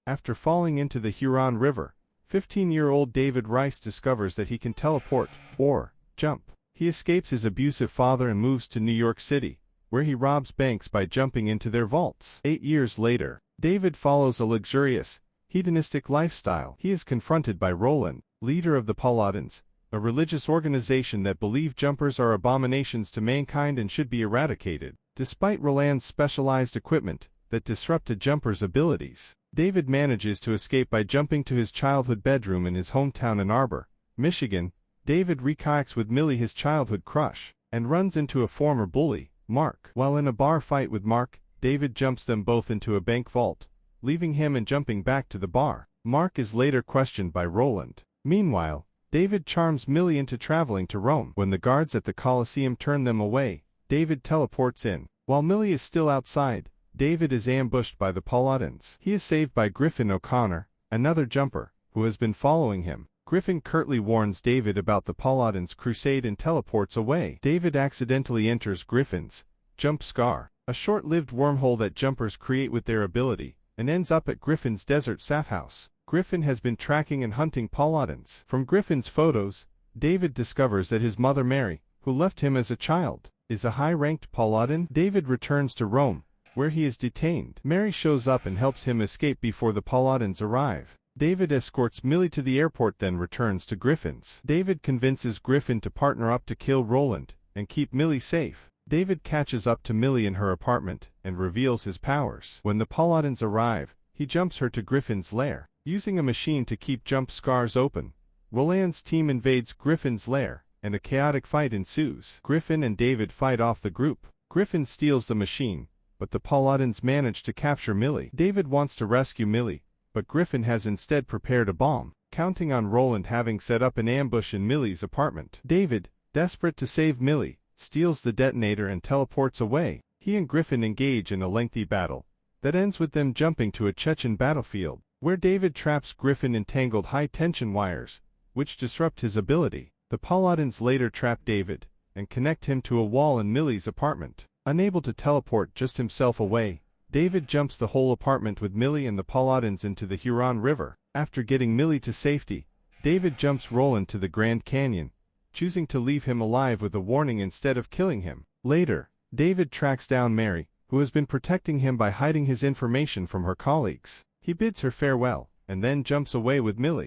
After falling into the Huron River, 15-year-old David Rice discovers that he can teleport, or jump. He escapes his abusive father and moves to New York City, where he robs banks by jumping into their vaults. 8 years later, David follows a luxurious, hedonistic lifestyle. He is confronted by Roland, leader of the Paladins, a religious organization that believe jumpers are abominations to mankind and should be eradicated. Despite Roland's specialized equipment that disrupted jumpers' abilities, David manages to escape by jumping to his childhood bedroom in his hometown Ann Arbor, Michigan. David rekayaks with Millie, his childhood crush, and runs into a former bully, Mark. While in a bar fight with Mark, David jumps them both into a bank vault, leaving him and jumping back to the bar. Mark is later questioned by Roland. Meanwhile, David charms Millie into traveling to Rome. When the guards at the Colosseum turn them away, David teleports in. While Millie is still outside, David is ambushed by the Paladins. He is saved by Griffin O'Connor, another jumper, who has been following him. Griffin curtly warns David about the Paladins' crusade and teleports away. David accidentally enters Griffin's jump scar, a short-lived wormhole that jumpers create with their ability, and ends up at Griffin's desert safe house. Griffin has been tracking and hunting Paladins. From Griffin's photos, David discovers that his mother Mary, who left him as a child, is a high-ranked Paladin. David returns to Rome, where he is detained. Mary shows up and helps him escape before the Paladins arrive. David escorts Millie to the airport, then returns to Griffin's. David convinces Griffin to partner up to kill Roland and keep Millie safe. David catches up to Millie in her apartment and reveals his powers. When the Paladins arrive, he jumps her to Griffin's lair. Using a machine to keep jump scars open, Roland's team invades Griffin's lair, and a chaotic fight ensues. Griffin and David fight off the group. Griffin steals the machine, but the Paladins manage to capture Millie. David wants to rescue Millie, but Griffin has instead prepared a bomb, counting on Roland having set up an ambush in Millie's apartment. David, desperate to save Millie, steals the detonator and teleports away. He and Griffin engage in a lengthy battle that ends with them jumping to a Chechen battlefield, where David traps Griffin in tangled high-tension wires, which disrupt his ability. The Paladins later trap David and connect him to a wall in Millie's apartment. Unable to teleport just himself away, David jumps the whole apartment with Millie and the Paladins into the Huron River. After getting Millie to safety, David jumps Roland to the Grand Canyon, choosing to leave him alive with a warning instead of killing him. Later, David tracks down Mary, who has been protecting him by hiding his information from her colleagues. He bids her farewell, and then jumps away with Millie.